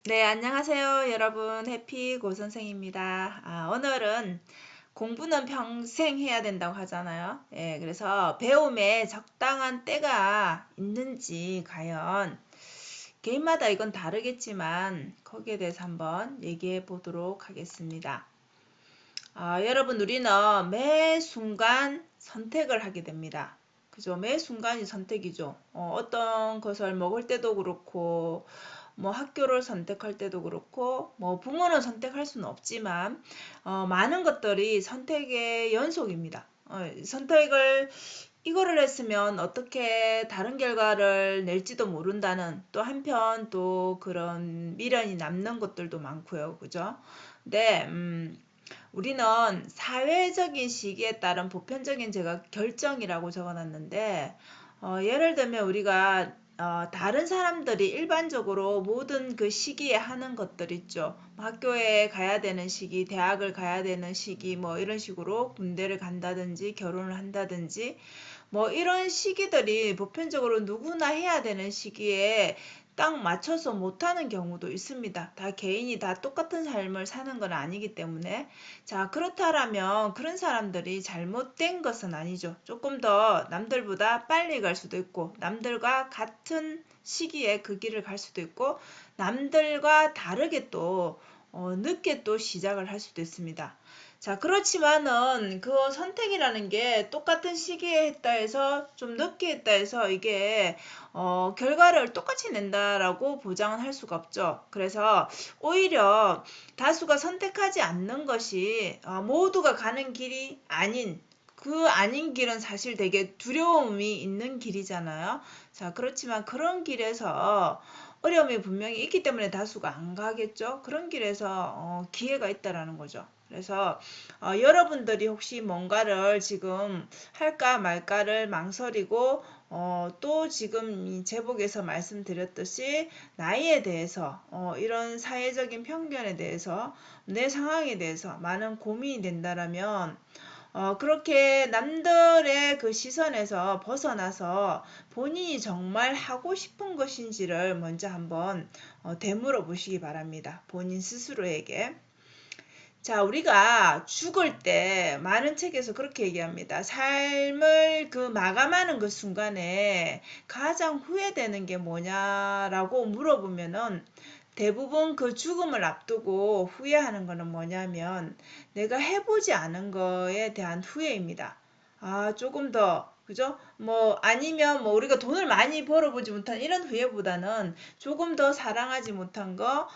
네, 안녕하세요, 여러분. 해피 고선생입니다. 오늘은 공부는 평생 해야 된다고 하잖아요. 예, 그래서 배움에 적당한 때가 있는지 과연 개인마다 이건 다르겠지만 거기에 대해서 한번 얘기해 보도록 하겠습니다. 여러분, 우리는 매 순간 선택을 하게 됩니다. 그죠? 매 순간이 선택이죠. 어떤 것을 먹을 때도 그렇고, 뭐 학교를 선택할 때도 그렇고, 뭐 부모는 선택할 수는 없지만, 많은 것들이 선택의 연속입니다. 선택을 이거를 했으면 어떻게 다른 결과를 낼지도 모른다는 또 한편 또 그런 미련이 남는 것들도 많고요. 그죠? 근데 우리는 사회적인 시기에 따른 보편적인 제가 결정이라고 적어놨는데 예를 들면 우리가 다른 사람들이 일반적으로 모든 그 시기에 하는 것들 있죠. 학교에 가야 되는 시기, 대학을 가야 되는 시기, 뭐 이런 식으로 군대를 간다든지 결혼을 한다든지 뭐 이런 시기들이 보편적으로 누구나 해야 되는 시기에 딱 맞춰서 못하는 경우도 있습니다. 다 개인이 다 똑같은 삶을 사는 건 아니기 때문에. 자, 그렇다면 그런 사람들이 잘못된 것은 아니죠. 조금 더 남들보다 빨리 갈 수도 있고, 남들과 같은 시기에 그 길을 갈 수도 있고, 남들과 다르게 또 늦게 또 시작을 할 수도 있습니다. 자, 그렇지만은 그 선택이라는 게 똑같은 시기에 했다 해서 좀 늦게 했다 해서 이게 결과를 똑같이 낸다라고 보장은 할 수가 없죠. 그래서 오히려 다수가 선택하지 않는 것이 모두가 가는 길이 아닌 그 아닌 길은 사실 되게 두려움이 있는 길이잖아요. 자, 그렇지만 그런 길에서 어려움이 분명히 있기 때문에 다수가 안 가겠죠. 그런 길에서 기회가 있다라는 거죠. 그래서 여러분들이 혹시 뭔가를 지금 할까 말까를 망설이고 또 지금 이 제목에서 말씀드렸듯이 나이에 대해서 이런 사회적인 편견에 대해서 내 상황에 대해서 많은 고민이 된다라면 그렇게 남들의 그 시선에서 벗어나서 본인이 정말 하고 싶은 것인지를 먼저 한번 되물어 보시기 바랍니다. 본인 스스로에게. 자, 우리가 죽을 때 많은 책에서 그렇게 얘기합니다. 삶을 그 마감하는 그 순간에 가장 후회되는 게 뭐냐라고 물어보면은 대부분 그 죽음을 앞두고 후회하는 거는 뭐냐면 내가 해보지 않은 거에 대한 후회입니다. 조금 더, 그죠? 뭐, 아니면 뭐 우리가 돈을 많이 벌어보지 못한 이런 후회보다는 조금 더 사랑하지 못한 거,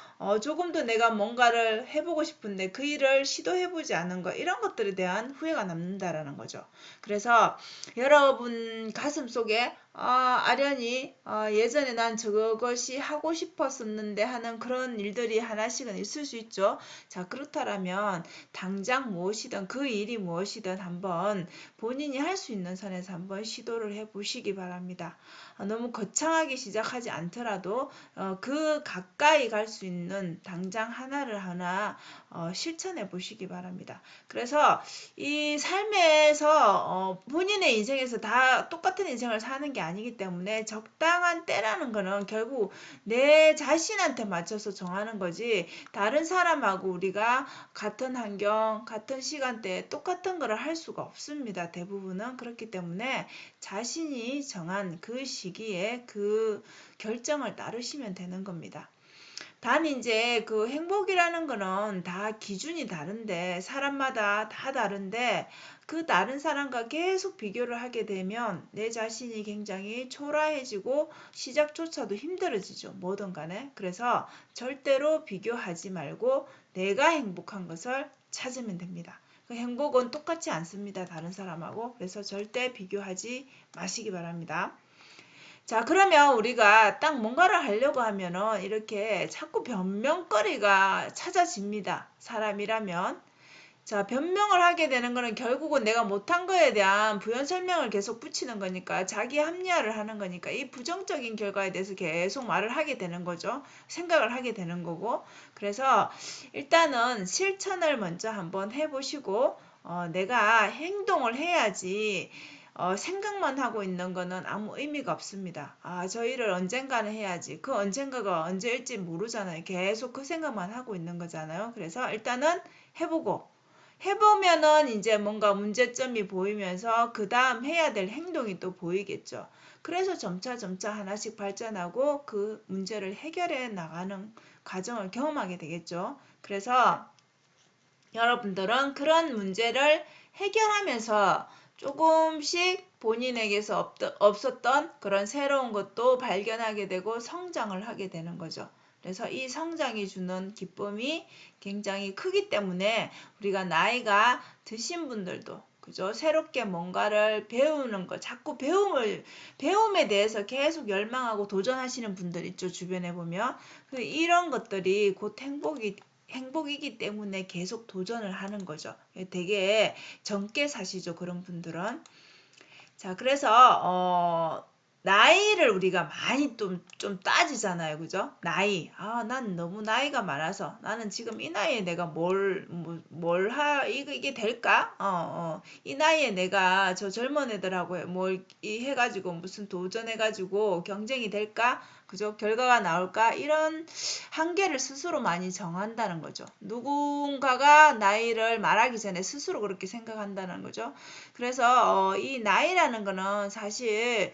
조금 더 내가 뭔가를 해보고 싶은데 그 일을 시도해보지 않은 거, 이런 것들에 대한 후회가 남는다라는 거죠. 그래서 여러분 가슴 속에 아련히 예전에 난 저것이 하고 싶었었는데 하는 그런 일들이 하나씩은 있을 수 있죠. 자, 그렇다면 당장 무엇이든 그 일이 무엇이든 한번 본인이 할 수 있는 선에서 한번 시도를 해보시기 바랍니다. 너무 거창하게 시작하지 않더라도 그 가까이 갈 수 있는 당장 하나를 하나 실천해 보시기 바랍니다. 그래서 이 삶에서 본인의 인생에서 다 똑같은 인생을 사는 게 아니기 때문에 적당한 때라는 거는 결국 내 자신한테 맞춰서 정하는 거지 다른 사람하고 우리가 같은 환경, 같은 시간대에 똑같은 거를 할 수가 없습니다. 대부분은 그렇기 때문에 자신이 정한 그 시기에 그 결정을 따르시면 되는 겁니다. 단 이제 그 행복이라는 거는 다 기준이 다른데 사람마다 다 다른데 그 다른 사람과 계속 비교를 하게 되면 내 자신이 굉장히 초라해지고 시작조차도 힘들어지죠. 뭐든 간에. 그래서 절대로 비교하지 말고 내가 행복한 것을 찾으면 됩니다. 그 행복은 똑같지 않습니다. 다른 사람하고. 그래서 절대 비교하지 마시기 바랍니다. 자, 그러면 우리가 딱 뭔가를 하려고 하면은 이렇게 자꾸 변명거리가 찾아집니다. 사람이라면. 자, 변명을 하게 되는 거는 결국은 내가 못한 거에 대한 부연 설명을 계속 붙이는 거니까 자기 합리화를 하는 거니까 이 부정적인 결과에 대해서 계속 말을 하게 되는 거죠. 생각을 하게 되는 거고. 그래서 일단은 실천을 먼저 한번 해보시고 내가 행동을 해야지 생각만 하고 있는 거는 아무 의미가 없습니다. 아, 저 일을 언젠가는 해야지. 그 언젠가가 언제일지 모르잖아요. 계속 그 생각만 하고 있는 거잖아요. 그래서 일단은 해보고, 해보면은 이제 뭔가 문제점이 보이면서 그 다음 해야 될 행동이 또 보이겠죠. 그래서 점차 점차 하나씩 발전하고 그 문제를 해결해 나가는 과정을 경험하게 되겠죠. 그래서 여러분들은 그런 문제를 해결하면서 조금씩 본인에게서 없었던 그런 새로운 것도 발견하게 되고 성장을 하게 되는 거죠. 그래서 이 성장이 주는 기쁨이 굉장히 크기 때문에 우리가 나이가 드신 분들도 그죠? 새롭게 뭔가를 배우는 거, 자꾸 배움에 대해서 계속 열망하고 도전하시는 분들 있죠, 주변에 보면. 이런 것들이 곧 행복이기 때문에 계속 도전을 하는 거죠. 되게 젊게 사시죠, 그런 분들은. 자, 그래서 나이를 우리가 많이 좀 따지잖아요. 그죠? 나이. 아, 난 너무 나이가 많아서 나는 지금 이 나이에 내가 이게 될까? 이 나이에 내가 저 젊은 애들하고 해가지고 무슨 도전해가지고 경쟁이 될까? 그죠? 결과가 나올까? 이런 한계를 스스로 많이 정한다는 거죠. 누군가가 나이를 말하기 전에 스스로 그렇게 생각한다는 거죠. 그래서 이 나이라는 거는 사실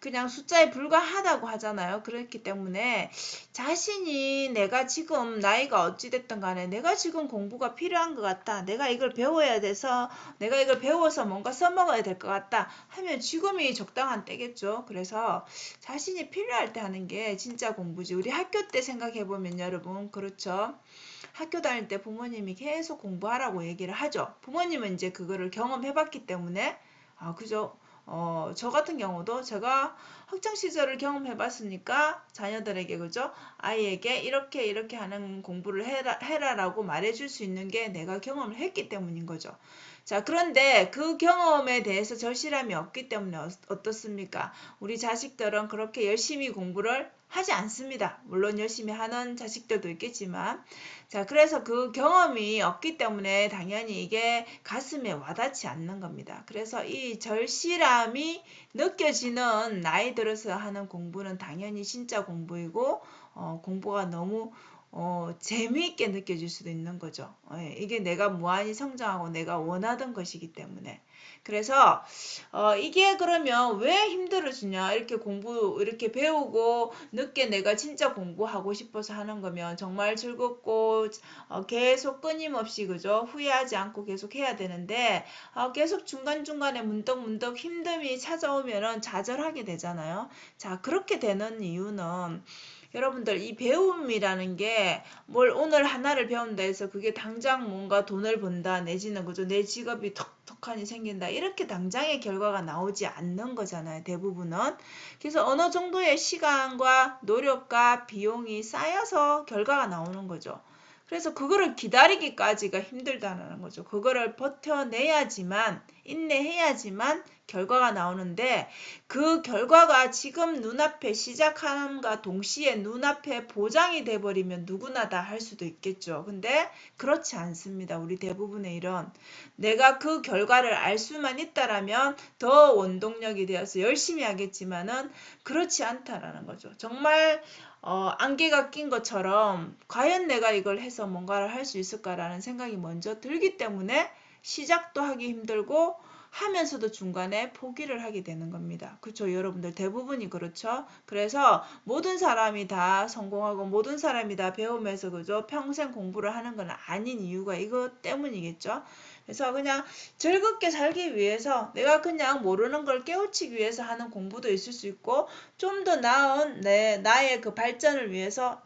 그냥 숫자에 불과하다고 하잖아요. 그렇기 때문에 자신이 내가 지금 나이가 어찌됐든 간에 내가 지금 공부가 필요한 것 같다. 내가 이걸 배워야 돼서 내가 이걸 배워서 뭔가 써먹어야 될 것 같다 하면 지금이 적당한 때겠죠. 그래서 자신이 필요할 때 하는 게 진짜 공부지. 우리 학교 때 생각해보면 여러분 그렇죠. 학교 다닐 때 부모님이 계속 공부하라고 얘기를 하죠. 부모님은 이제 그거를 경험해봤기 때문에 그죠. 저 같은 경우도 제가 학창 시절을 경험해봤으니까 자녀들에게 그죠. 아이에게 이렇게 하는 공부를 해라라고 말해줄 수 있는 게 내가 경험을 했기 때문인 거죠. 자, 그런데 그 경험에 대해서 절실함이 없기 때문에 어떻습니까? 우리 자식들은 그렇게 열심히 공부를 하지 않습니다. 물론 열심히 하는 자식들도 있겠지만 자, 그래서 그 경험이 없기 때문에 당연히 이게 가슴에 와닿지 않는 겁니다. 그래서 이 절실함이 느껴지는 나이 들어서 하는 공부는 당연히 진짜 공부이고 공부가 너무 재미있게 느껴질 수도 있는 거죠. 이게 내가 무한히 성장하고 내가 원하던 것이기 때문에. 그래서 이게 그러면 왜 힘들어지냐? 이렇게 배우고 늦게 내가 진짜 공부하고 싶어서 하는 거면 정말 즐겁고 계속 끊임없이 그죠? 후회하지 않고 계속 해야 되는데 계속 중간중간에 문득문득 힘듦이 찾아오면은 좌절하게 되잖아요. 자, 그렇게 되는 이유는 여러분들 이 배움이라는 게 뭘 오늘 하나를 배운다 해서 그게 당장 뭔가 돈을 번다 내지는 그죠 내 직업이 턱턱하니 생긴다 이렇게 당장의 결과가 나오지 않는 거잖아요 대부분은. 그래서 어느 정도의 시간과 노력과 비용이 쌓여서 결과가 나오는 거죠. 그래서 그거를 기다리기까지가 힘들다는 거죠. 그거를 버텨내야지만 인내해야지만 결과가 나오는데 그 결과가 지금 눈앞에 시작함과 동시에 눈앞에 보장이 돼버리면 누구나 다 할 수도 있겠죠. 근데 그렇지 않습니다. 우리 대부분의 일은 내가 그 결과를 알 수만 있다라면 더 원동력이 되어서 열심히 하겠지만은 그렇지 않다라는 거죠. 정말 안개가 낀 것처럼 과연 내가 이걸 해서 뭔가를 할 수 있을까라는 생각이 먼저 들기 때문에 시작도 하기 힘들고 하면서도 중간에 포기를 하게 되는 겁니다. 그렇죠? 여러분들 대부분이 그렇죠? 그래서 모든 사람이 다 성공하고 모든 사람이 다 배우면서 그죠? 평생 공부를 하는 건 아닌 이유가 이것 때문이겠죠? 그래서 그냥 즐겁게 살기 위해서 내가 그냥 모르는 걸 깨우치기 위해서 하는 공부도 있을 수 있고 좀 더 나은 나의 그 발전을 위해서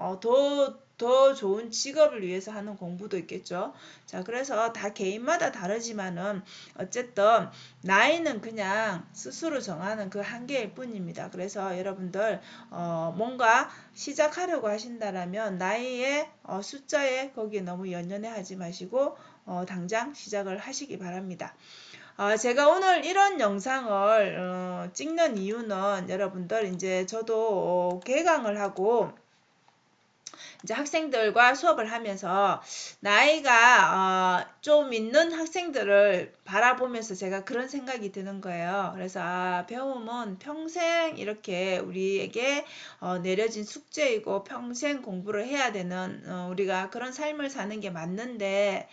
더 좋은 직업을 위해서 하는 공부도 있겠죠. 자, 그래서 다 개인마다 다르지만은 어쨌든 나이는 그냥 스스로 정하는 그 한계일 뿐입니다. 그래서 여러분들 뭔가 시작하려고 하신다라면 나이의 숫자에 거기에 너무 연연해 하지 마시고 당장 시작을 하시기 바랍니다. 제가 오늘 이런 영상을 찍는 이유는 여러분들 이제 저도 개강을 하고 이제 학생들과 수업을 하면서 나이가 좀 있는 학생들을 바라보면서 제가 그런 생각이 드는 거예요. 그래서 배움은 평생 이렇게 우리에게 내려진 숙제이고 평생 공부를 해야 되는 우리가 그런 삶을 사는 게 맞는데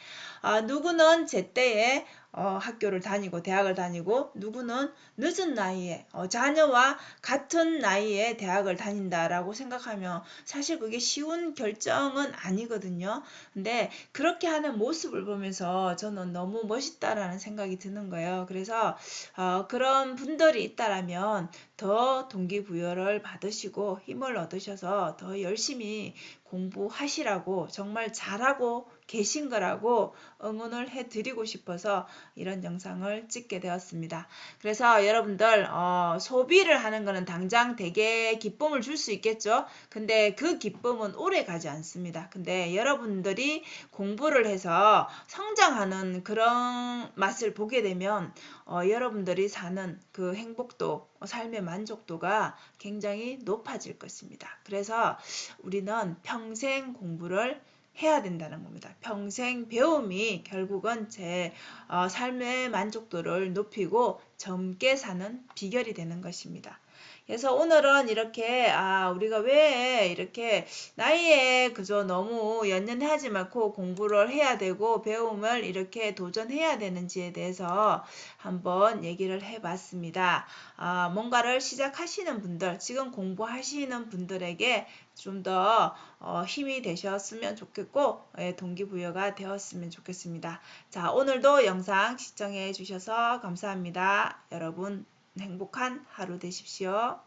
누구는 제때에 학교를 다니고 대학을 다니고 누구는 늦은 나이에 자녀와 같은 나이에 대학을 다닌다라고 생각하면 사실 그게 쉬운 결정은 아니거든요. 근데 그렇게 하는 모습을 보면서 저는 너무 멋있다라는 생각이 드는 거예요. 그래서 그런 분들이 있다라면 더 동기부여를 받으시고 힘을 얻으셔서 더 열심히 공부하시라고 정말 잘하고 계신 거라고 응원을 해드리고 싶어서 이런 영상을 찍게 되었습니다. 그래서 여러분들 소비를 하는 거는 당장 되게 기쁨을 줄 수 있겠죠. 근데 그 기쁨은 오래 가지 않습니다. 근데 여러분들이 공부를 해서 성장하는 그런 맛을 보게 되면 여러분들이 사는 그 행복도 삶의 만족도가 굉장히 높아질 것입니다. 그래서 우리는 평생 공부를 해야 된다는 겁니다. 평생 배움이 결국은 제 삶의 만족도를 높이고 젊게 사는 비결이 되는 것입니다. 그래서 오늘은 이렇게 우리가 왜 이렇게 나이에 그저 너무 연연하지 말고 공부를 해야 되고 배움을 이렇게 도전해야 되는지에 대해서 한번 얘기를 해봤습니다. 뭔가를 시작하시는 분들, 지금 공부하시는 분들에게 좀 더 힘이 되셨으면 좋겠고 동기부여가 되었으면 좋겠습니다. 자, 오늘도 영상 시청해 주셔서 감사합니다. 여러분 행복한 하루 되십시오.